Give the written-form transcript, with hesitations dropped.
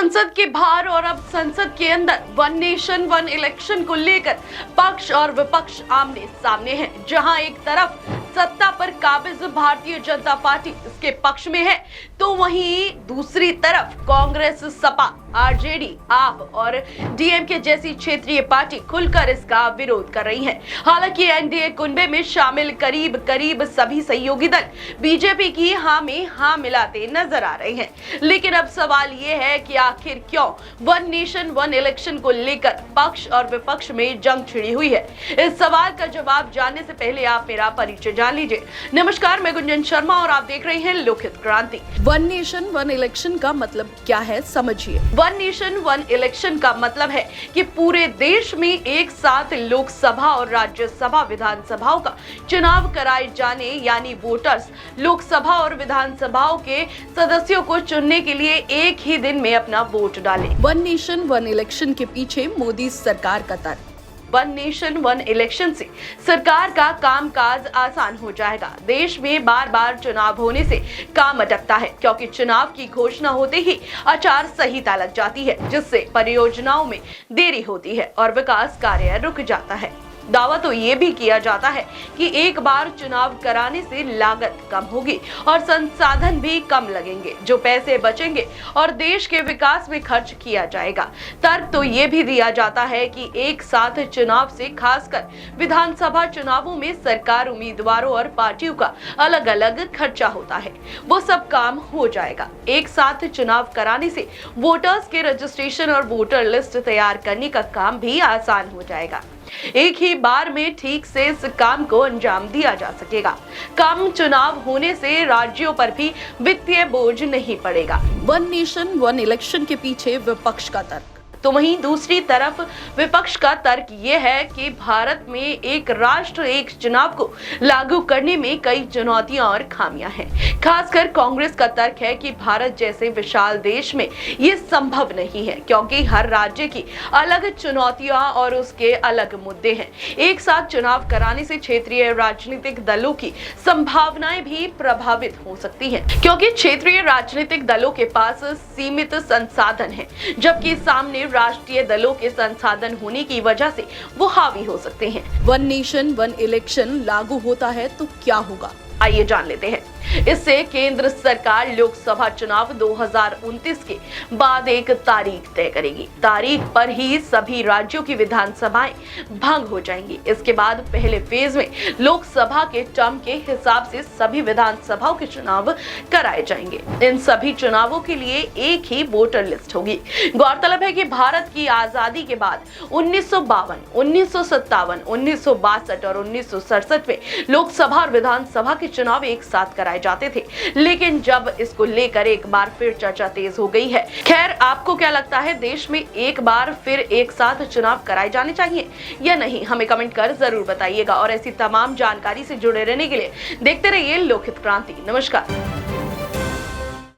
संसद के बाहर और अब संसद के अंदर वन नेशन वन इलेक्शन को लेकर पक्ष और विपक्ष आमने सामने हैं। जहां एक तरफ सत्ता पर काबिज भारतीय जनता पार्टी इसके पक्ष में है, तो वहीं दूसरी तरफ कांग्रेस, सपा, आरजेडी, आप और डीएमके जैसी क्षेत्रीय पार्टी खुलकर इसका विरोध कर रही हैं। हालांकि एनडीए कुनबे में शामिल करीब करीब सभी सहयोगी दल बीजेपी की हां में हां मिलाते नजर आ रहे हैं। लेकिन अब सवाल ये है कि आखिर क्यों वन नेशन वन इलेक्शन को लेकर पक्ष और विपक्ष में जंग छिड़ी हुई है। इस सवाल का जवाब जानने से पहले आप मेरा परिचय जान लीजिए। नमस्कार, मैं गुंजन शर्मा और आप देख रहे हैं लोकहित क्रांति। वन नेशन वन इलेक्शन का मतलब क्या है, समझिए। वन नेशन वन इलेक्शन का मतलब है कि पूरे देश में एक साथ लोकसभा और राज्यसभा विधानसभाओं का चुनाव कराए जाने, यानी वोटर्स लोकसभा और विधानसभाओं के सदस्यों को चुनने के लिए एक ही दिन में अपना वोट डालें। वन नेशन वन इलेक्शन के पीछे मोदी सरकार का तर्क। वन नेशन वन इलेक्शन से सरकार का कामकाज आसान हो जाएगा। देश में बार बार चुनाव होने से काम अटकता है, क्योंकि चुनाव की घोषणा होते ही आचार संहिता लग जाती है, जिससे परियोजनाओं में देरी होती है और विकास कार्य रुक जाता है। दावा तो ये भी किया जाता है कि एक बार चुनाव कराने से लागत कम होगी और संसाधन भी कम लगेंगे, जो पैसे बचेंगे और देश के विकास में खर्च किया जाएगा। तर्क तो ये भी दिया जाता है कि एक साथ चुनाव से खासकर विधानसभा चुनावों में सरकार, उम्मीदवारों और पार्टियों का अलग अलग खर्चा होता है, वो सब काम हो जाएगा। एक साथ चुनाव कराने से वोटर्स के रजिस्ट्रेशन और वोटर लिस्ट तैयार करने का काम भी आसान हो जाएगा। एक ही बार में ठीक से इस काम को अंजाम दिया जा सकेगा। कम चुनाव होने से राज्यों पर भी वित्तीय बोझ नहीं पड़ेगा। वन नेशन वन इलेक्शन के पीछे विपक्ष का तर्क। तो वहीं दूसरी तरफ विपक्ष का तर्क ये है कि भारत में एक राष्ट्र एक चुनाव को लागू करने में कई चुनौतियां और खामियां हैं। खासकर कांग्रेस का तर्क है कि भारत जैसे विशाल देश में ये संभव नहीं है, क्योंकि हर राज्य की अलग चुनौतियां और उसके अलग मुद्दे हैं। एक साथ चुनाव कराने से क्षेत्रीय राजनीतिक दलों की संभावनाएं भी प्रभावित हो सकती हैं, क्योंकि क्षेत्रीय राजनीतिक दलों के पास सीमित संसाधन है, जबकि सामने राष्ट्रीय दलों के संसाधन होने की वजह से वो हावी हो सकते हैं। वन नेशन वन इलेक्शन लागू होता है तो क्या होगा, आइए जान लेते हैं। इससे केंद्र सरकार लोकसभा चुनाव 2029 के बाद एक तारीख तय करेगी। तारीख पर ही सभी राज्यों की विधानसभाएं भंग हो जाएंगी। इसके बाद पहले फेज में लोकसभा के टर्म के हिसाब से सभी विधानसभाओं के चुनाव कराए जाएंगे। इन सभी चुनावों के लिए एक ही वोटर लिस्ट होगी। गौरतलब है कि भारत की आजादी के बाद 1952, 1957, 1962 और 1967 में लोकसभा और विधानसभा के चुनाव एक साथ कराए जाते थे, लेकिन जब इसको लेकर एक बार फिर चर्चा तेज हो गई है। खैर, आपको क्या लगता है, देश में एक बार फिर एक साथ चुनाव कराए जाने चाहिए या नहीं? हमें कमेंट कर जरूर बताइएगा और ऐसी तमाम जानकारी से जुड़े रहने के लिए देखते रहिए लोकहित क्रांति। नमस्कार।